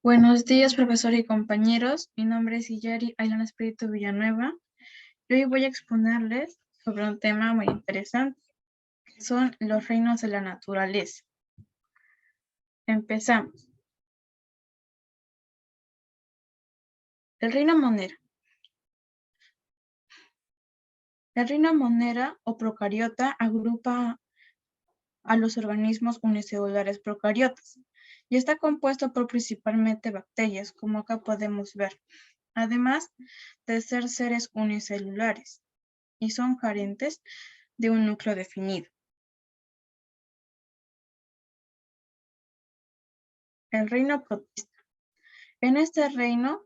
Buenos días, profesor y compañeros. Mi nombre es Iyari Aylan Espíritu Villanueva. Y hoy voy a exponerles sobre un tema muy interesante, que son los reinos de la naturaleza. Empezamos. El reino Monera. El reino Monera o procariota agrupa a los organismos unicelulares procariotas y está compuesto por principalmente bacterias, como acá podemos ver, además de ser seres unicelulares y son carentes de un núcleo definido. El reino protista. En este reino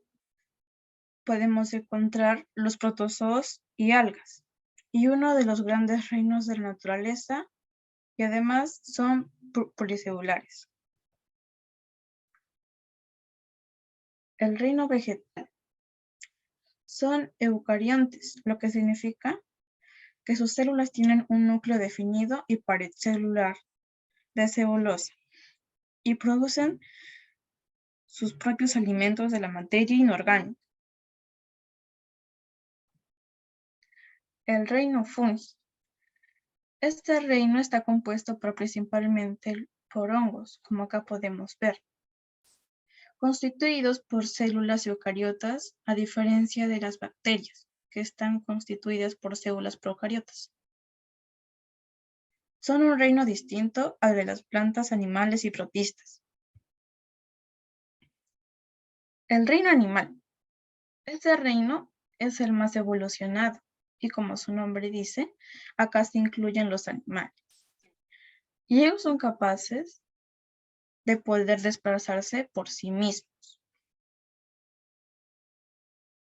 podemos encontrar los protozoos y algas, y uno de los grandes reinos de la naturaleza, y además son policelulares. El reino vegetal. Son eucariontes, lo que significa que sus células tienen un núcleo definido y pared celular de celulosa, y producen sus propios alimentos de la materia inorgánica. El reino fungi. Este reino está compuesto principalmente por hongos, como acá podemos ver, constituidos por células eucariotas, a diferencia de las bacterias, que están constituidas por células procariotas. Son un reino distinto al de las plantas, animales y protistas. El reino animal. Este reino es el más evolucionado y, como su nombre dice, acá se incluyen los animales. Y ellos son capaces de poder desplazarse por sí mismos.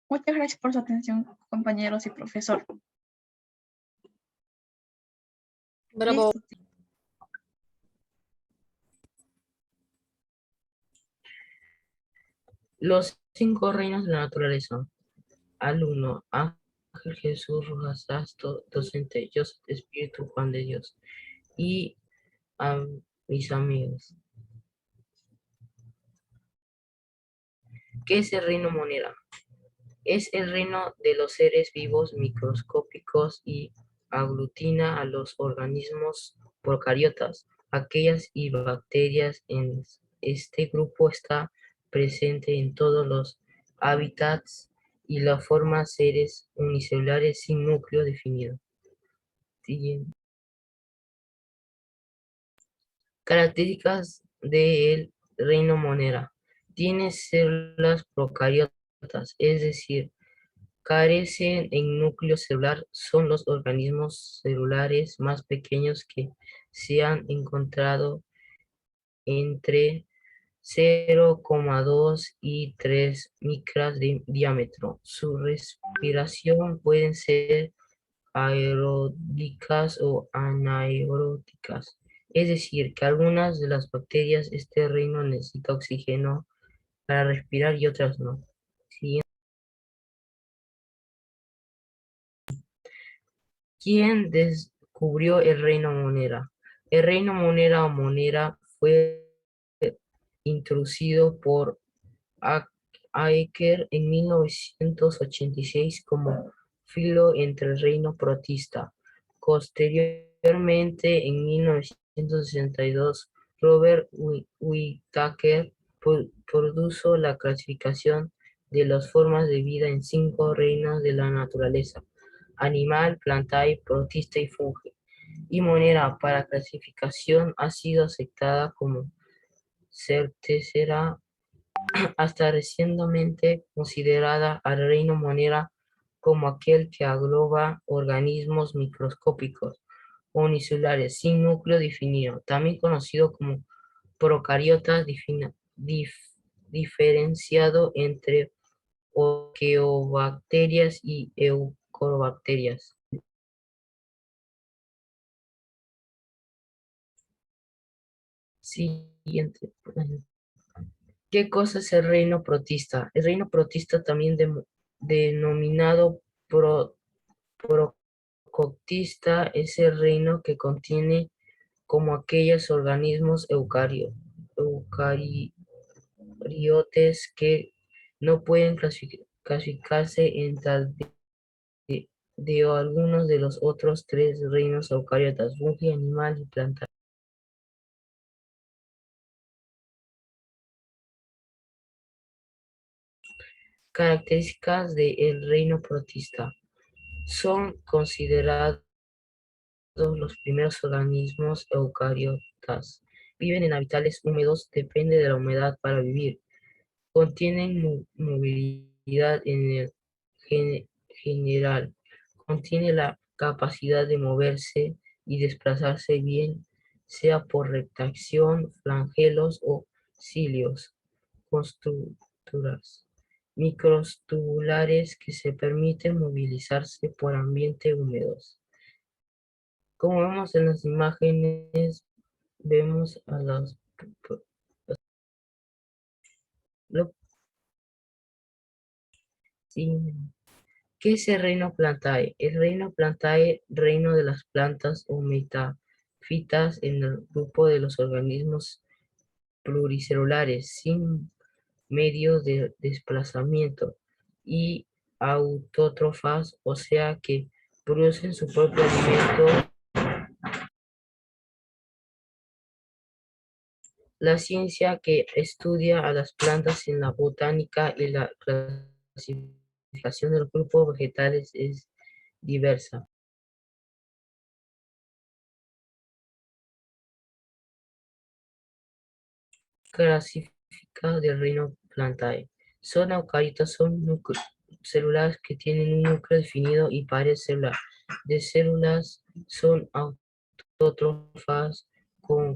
Muchas gracias por su atención, compañeros y profesor. Bravo. Listo. Los 5 reinos de la naturaleza. Alumno: Ángel Jesús Rojas Asto, docente Joseph Espíritu Juan de Dios. Y a mis amigos. ¿Qué es el reino Monera? Es el reino de los seres vivos microscópicos y aglutina a los organismos procariotas, aquellas y bacterias. En este grupo está presente en todos los hábitats y la forma seres unicelulares sin núcleo definido. Siguiente. Características del reino Monera. Tiene células procariotas, es decir, carecen en núcleo celular. Son los organismos celulares más pequeños que se han encontrado, entre 0,2 y 3 micras de diámetro. Su respiración pueden ser aeróbicas o anaeróbicas. Es decir, que algunas de las bacterias de este reino necesitan oxígeno para respirar y otras no. Siguiente. ¿Quién descubrió el reino Monera? El reino Monera o Monera fue introducido por Aker en 1986 como filo entre el reino protista. Posteriormente, en 1962, Robert Whittaker propuso la clasificación de las formas de vida en 5 reinos de la naturaleza: animal, plantae, protista y fungi. Y Monera para clasificación ha sido aceptada como certeza hasta recientemente considerada al reino Monera como aquel que engloba organismos microscópicos unicelulares sin núcleo definido, también conocido como procariotas, diferenciado entre arqueobacterias y eucarobacterias. Siguiente. ¿Qué cosa es el reino protista? El reino protista, también denominado procotista, es el reino que contiene como aquellos organismos eucariotes que no pueden clasificarse en tal de algunos de los otros tres reinos eucariotas, fungi, animal y planta. Características del reino protista. Son considerados los primeros organismos eucariotas. Viven en hábitats húmedos, depende de la humedad para vivir. Contienen movilidad en el general. Contiene la capacidad de moverse y desplazarse bien, sea por retracción, flagelos o cilios. Constructuras microtubulares que se permiten movilizarse por ambientes húmedos. Como vemos en las imágenes, vemos a lo- sí. ¿Qué es el reino Plantae? El reino Plantae, reino de las plantas o metafitas en el grupo de los organismos pluricelulares sin medio de desplazamiento y autótrofas, o sea que producen su propio alimento. La ciencia que estudia a las plantas en la botánica y la clasificación de los grupos vegetales es diversa. Clasifica del reino Plantae. Son eucariotas, son células que tienen un núcleo definido y pares celulares. De células son autótrofas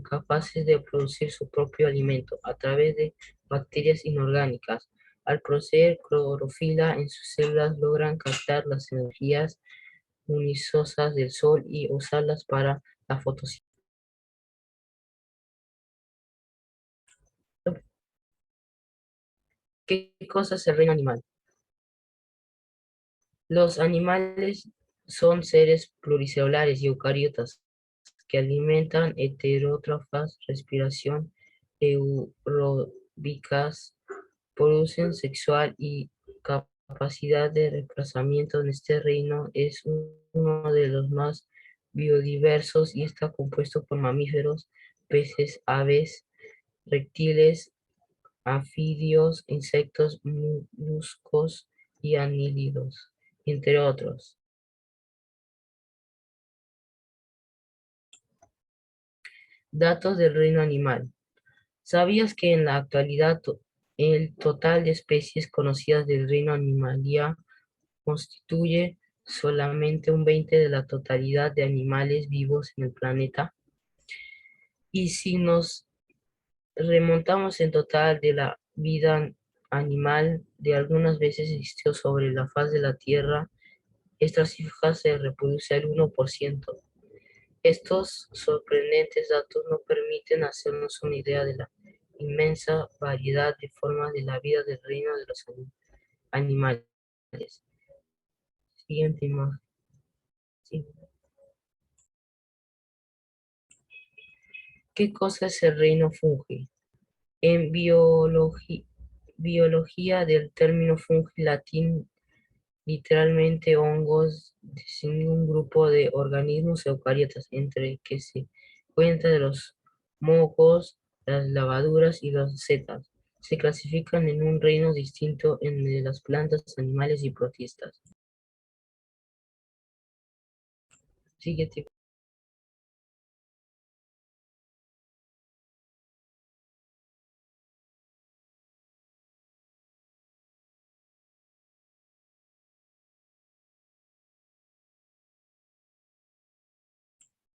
capaces de producir su propio alimento a través de bacterias inorgánicas. Al proceder clorofila en sus células logran captar las energías luminosas del sol y usarlas para la fotosíntesis. ¿Qué cosa es el reino animal? Los animales son seres pluricelulares y eucariotas que alimentan heterótrofas, respiración aeróbicas, producción sexual y capacidad de desplazamiento. En este reino es uno de los más biodiversos y está compuesto por mamíferos, peces, aves, reptiles, anfibios, insectos, moluscos y anílidos, entre otros. Datos del reino animal. ¿Sabías que en la actualidad el total de especies conocidas del reino Animalia constituye solamente un 20 de la totalidad de animales vivos en el planeta? Y si nos remontamos en total de la vida animal de algunas veces existió sobre la faz de la Tierra, esta cifra se reproduce al 1%. Estos sorprendentes datos nos permiten hacernos una idea de la inmensa variedad de formas de la vida del reino de los animales. Siguiente imagen. Sí. ¿Qué cosa es el reino fungi? En biología del término fungi latín, literalmente hongos, designa un grupo de organismos eucariotas, entre que se cuenta de los mohos, las lavaduras y las setas. Se clasifican en un reino distinto en el de las plantas, animales y protistas. Siguiente.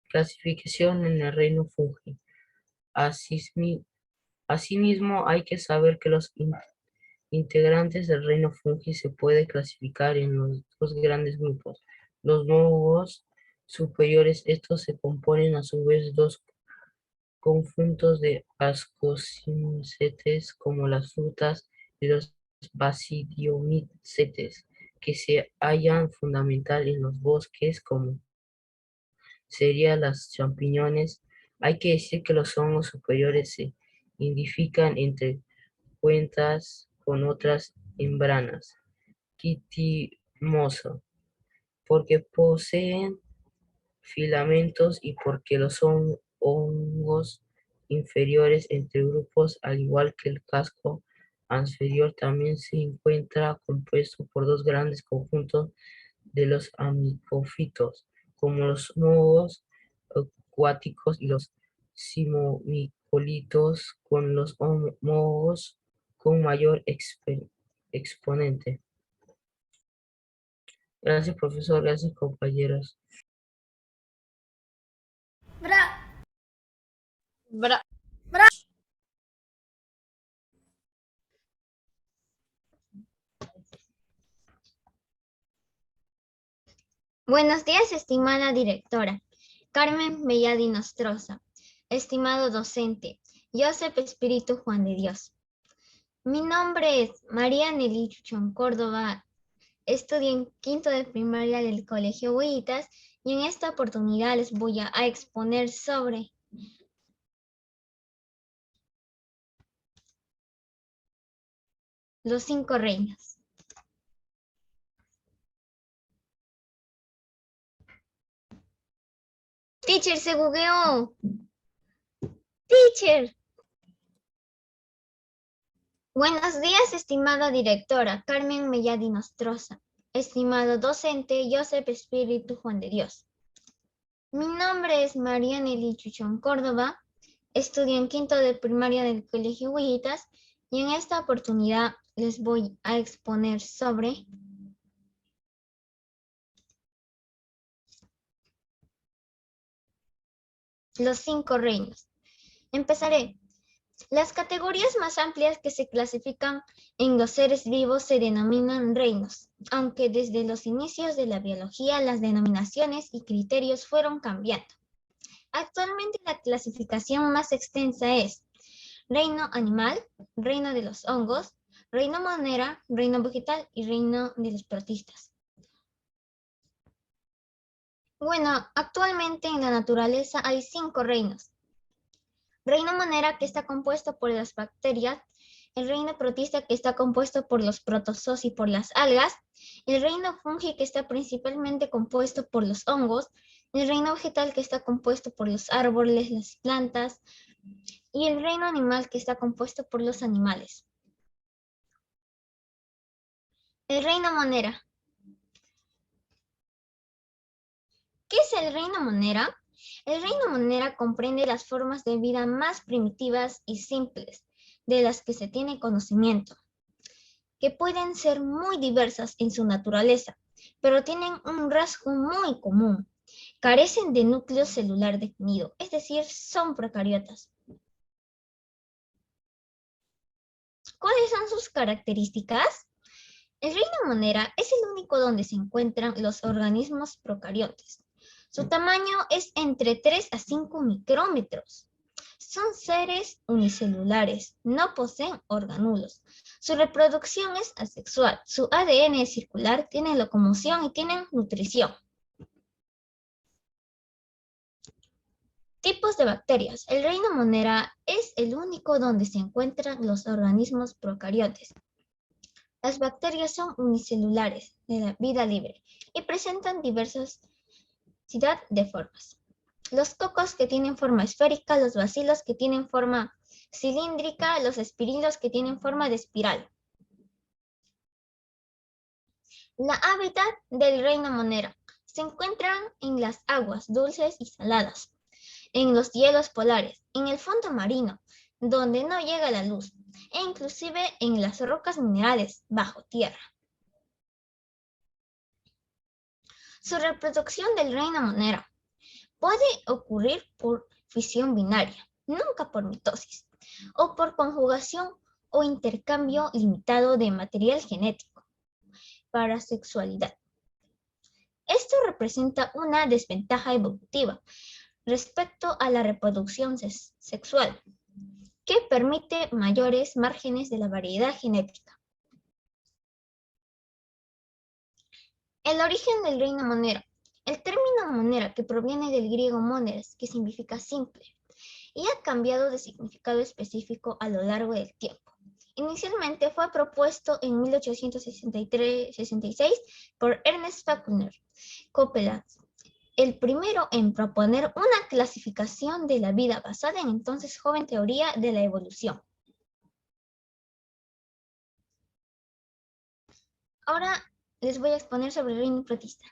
Clasificación en el reino fungi. Asimismo, hay que saber que los integrantes del reino fungi se puede clasificar en los dos grandes grupos. Los mohos superiores, estos se componen a su vez dos conjuntos de ascomycetes como las frutas y los basidiomycetes que se hallan fundamental en los bosques como serían las champiñones. Hay que decir que los hongos superiores se identifican entre cuentas con otras membranas quitimosa, porque poseen filamentos y porque los son hongos inferiores entre grupos, al igual que el casco anterior, también se encuentra compuesto por dos grandes conjuntos de los amicofitos, como los mohos acuáticos y los simomicolitos, con los mohos con mayor exponente. Gracias, profesor. Gracias, compañeros. Bra. Buenos días, estimada directora Carmen Belladi Nostroza, estimado docente Joseph Espíritu Juan de Dios. Mi nombre es María Nelly Chuchón Córdoba, estudio en quinto de primaria del Colegio Huillitas y en esta oportunidad les voy a exponer sobre los 5 reinos. Teacher, se bugueó. Teacher. Buenos días, estimada directora Carmen Melladi Nostroza, estimado docente Joseph Espíritu Juan de Dios. Mi nombre es María Nelly Chuchón Córdoba, estudio en quinto de primaria del Colegio Huillitas y en esta oportunidad les voy a exponer sobre los 5 reinos. Empezaré. Las categorías más amplias que se clasifican en los seres vivos se denominan reinos, aunque desde los inicios de la biología las denominaciones y criterios fueron cambiando. Actualmente la clasificación más extensa es reino animal, reino de los hongos, reino monera, reino vegetal y reino de los protistas. Bueno, actualmente en la naturaleza hay 5 reinos. Reino monera, que está compuesto por las bacterias, el reino protista, que está compuesto por los protozoos y por las algas, el reino fungi, que está principalmente compuesto por los hongos, el reino vegetal, que está compuesto por los árboles, las plantas, y el reino animal, que está compuesto por los animales. El reino monera. ¿Qué es el reino monera? El reino monera comprende las formas de vida más primitivas y simples de las que se tiene conocimiento, que pueden ser muy diversas en su naturaleza, pero tienen un rasgo muy común. Carecen de núcleo celular definido, es decir, son procariotas. ¿Cuáles son sus características? El reino monera es el único donde se encuentran los organismos procariotes. Su tamaño es entre 3 a 5 micrómetros. Son seres unicelulares, no poseen orgánulos. Su reproducción es asexual, su ADN es circular, tienen locomoción y tienen nutrición. Tipos de bacterias. El reino monera es el único donde se encuentran los organismos procariotes. Las bacterias son unicelulares, de la vida libre, y presentan diversidad de formas. Los cocos, que tienen forma esférica, los bacilos, que tienen forma cilíndrica, los espirilos, que tienen forma de espiral. La hábitat del reino monera se encuentran en las aguas dulces y saladas, en los hielos polares, en el fondo marino, donde no llega la luz, e inclusive en las rocas minerales bajo tierra. Su reproducción del reino monera puede ocurrir por fisión binaria, nunca por mitosis, o por conjugación o intercambio limitado de material genético para sexualidad. Esto representa una desventaja evolutiva respecto a la reproducción sexual, que permite mayores márgenes de la variedad genética. El origen del reino monera. El término monera, que proviene del griego moneres, que significa simple, y ha cambiado de significado específico a lo largo del tiempo. Inicialmente fue propuesto en 1866 por Ernest Falconer Copeland, el primero en proponer una clasificación de la vida basada en entonces joven teoría de la evolución. Ahora les voy a exponer sobre el reino protista.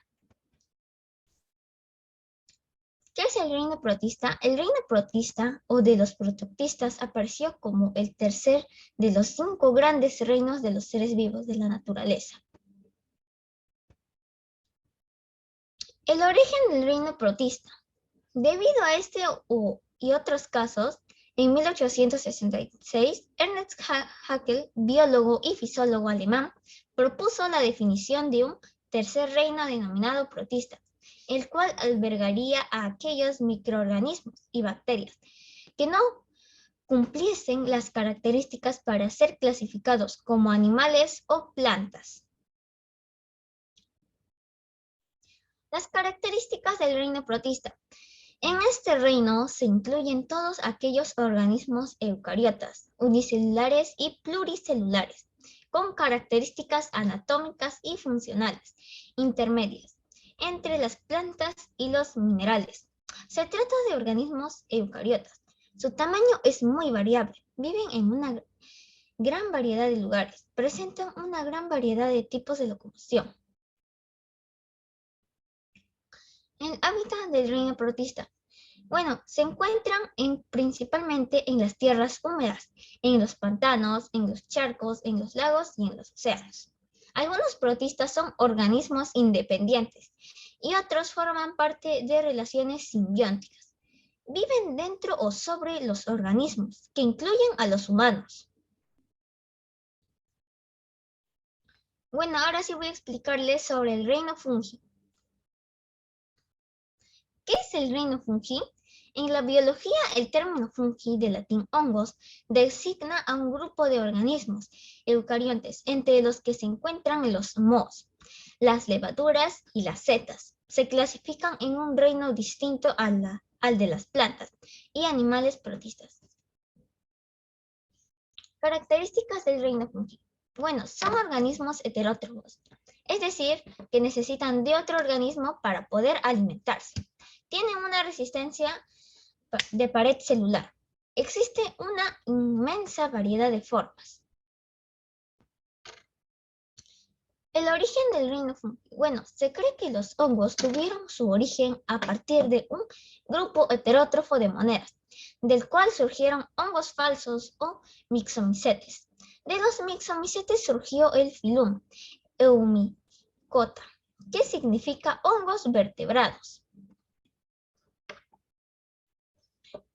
¿Qué es el reino protista? El reino protista o de los prototistas apareció como el tercer de los 5 grandes reinos de los seres vivos de la naturaleza. El origen del reino protista. Debido a este y otros casos, en 1866, Ernst Haeckel, biólogo y fisiólogo alemán, propuso la definición de un tercer reino denominado protista, el cual albergaría a aquellos microorganismos y bacterias que no cumpliesen las características para ser clasificados como animales o plantas. Las características del reino protista. En este reino se incluyen todos aquellos organismos eucariotas, unicelulares y pluricelulares, con características anatómicas y funcionales intermedias entre las plantas y los minerales. Se trata de organismos eucariotas. Su tamaño es muy variable. Viven en una gran variedad de lugares. Presentan una gran variedad de tipos de locomoción. El hábitat del reino protista. Bueno, se encuentran principalmente en las tierras húmedas, en los pantanos, en los charcos, en los lagos y en los océanos. Algunos protistas son organismos independientes y otros forman parte de relaciones simbióticas. Viven dentro o sobre los organismos, que incluyen a los humanos. Bueno, ahora sí voy a explicarles sobre el reino fungi. ¿Qué es el reino fungi? En la biología, el término fungi, de latín hongos, designa a un grupo de organismos eucariontes, entre los que se encuentran los mohos, las levaduras y las setas. Se clasifican en un reino distinto al de las plantas y animales protistas. Características del reino fungi. Bueno, son organismos heterótrofos, es decir, que necesitan de otro organismo para poder alimentarse. Tienen una resistencia de pared celular. Existe una inmensa variedad de formas. El origen del reino fungi. Bueno, se cree que los hongos tuvieron su origen a partir de un grupo heterótrofo de monedas, del cual surgieron hongos falsos o mixomicetes. De los mixomicetes surgió el filum Eumycota, que significa hongos vertebrados.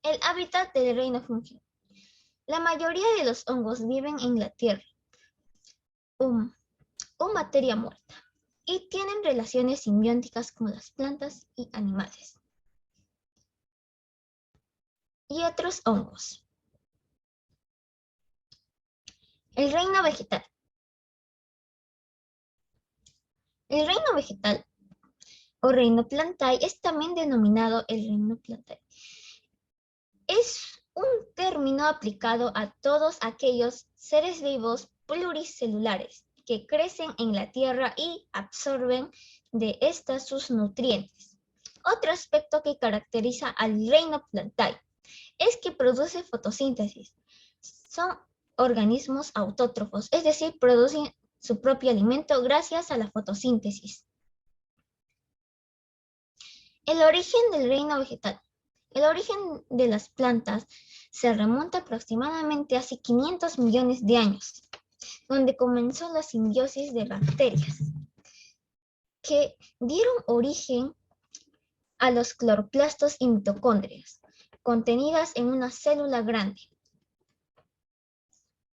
El hábitat del reino fungi. La mayoría de los hongos viven en la tierra o materia muerta y tienen relaciones simbióticas con las plantas y animales y otros hongos. El reino vegetal. El reino vegetal o reino plantae es también denominado el reino plantae. Es un término aplicado a todos aquellos seres vivos pluricelulares que crecen en la tierra y absorben de estas sus nutrientes. Otro aspecto que caracteriza al reino plantae es que produce fotosíntesis. Son organismos autótrofos, es decir, producen su propio alimento gracias a la fotosíntesis. El origen del reino vegetal. El origen de las plantas se remonta aproximadamente hace 500 millones de años, donde comenzó la simbiosis de bacterias que dieron origen a los cloroplastos y mitocondrias, contenidas en una célula grande.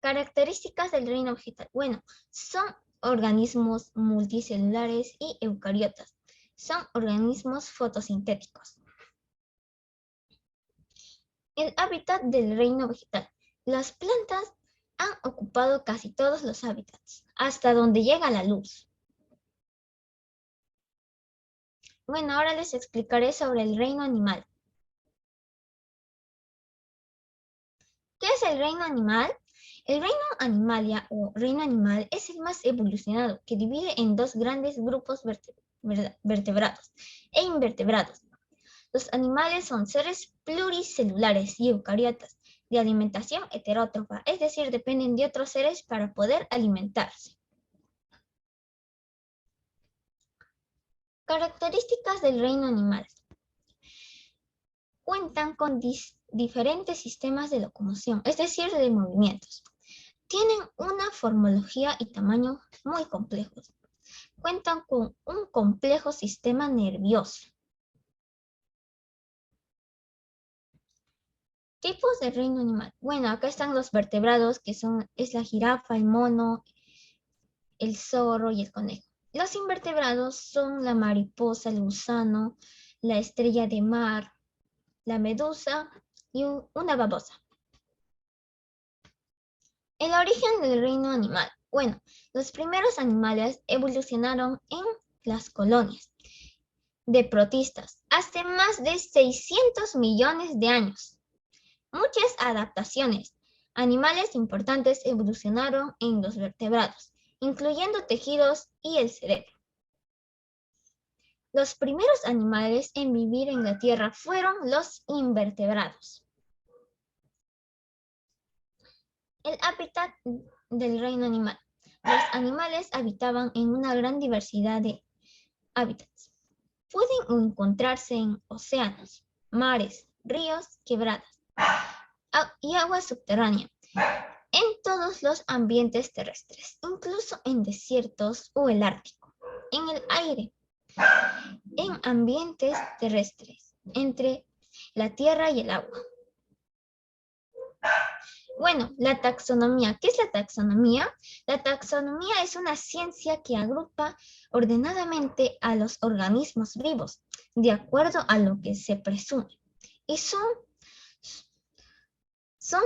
Características del reino vegetal. Bueno, son organismos multicelulares y eucariotas. Son organismos fotosintéticos. El hábitat del reino vegetal. Las plantas han ocupado casi todos los hábitats, hasta donde llega la luz. Bueno, ahora les explicaré sobre el reino animal. ¿Qué es el reino animal? El reino animalia o reino animal es el más evolucionado, que divide en dos grandes grupos vertebrados e invertebrados. Los animales son seres pluricelulares y eucariotas de alimentación heterótrofa, es decir, dependen de otros seres para poder alimentarse. Características del reino animal. Cuentan con diferentes sistemas de locomoción, es decir, de movimientos. Tienen una formología y tamaño muy complejos. Cuentan con un complejo sistema nervioso. Tipos de reino animal. Bueno, acá están los vertebrados, que es la jirafa, el mono, el zorro y el conejo. Los invertebrados son la mariposa, el gusano, la estrella de mar, la medusa y una babosa. El origen del reino animal. Bueno, los primeros animales evolucionaron en las colonias de protistas hace más de 600 millones de años. Muchas adaptaciones. Animales importantes evolucionaron en los vertebrados, incluyendo tejidos y el cerebro. Los primeros animales en vivir en la Tierra fueron los invertebrados. El hábitat del reino animal. Los animales habitaban en una gran diversidad de hábitats. Pueden encontrarse en océanos, mares, ríos, quebradas y agua subterránea, en todos los ambientes terrestres, incluso en desiertos o el Ártico, en el aire, en ambientes terrestres, entre la tierra y el agua. Bueno, la taxonomía. ¿Qué es la taxonomía? La taxonomía es una ciencia que agrupa ordenadamente a los organismos vivos, de acuerdo a lo que se presume, y son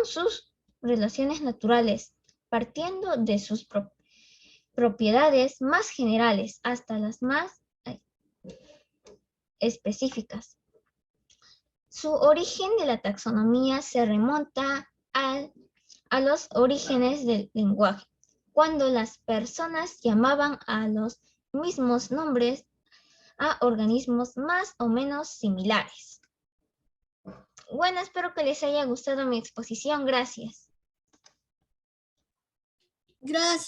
sus relaciones naturales, partiendo de sus propiedades más generales hasta las más específicas. Su origen de la taxonomía se remonta a los orígenes del lenguaje, cuando las personas llamaban a los mismos nombres a organismos más o menos similares. Bueno, espero que les haya gustado mi exposición. Gracias. Gracias.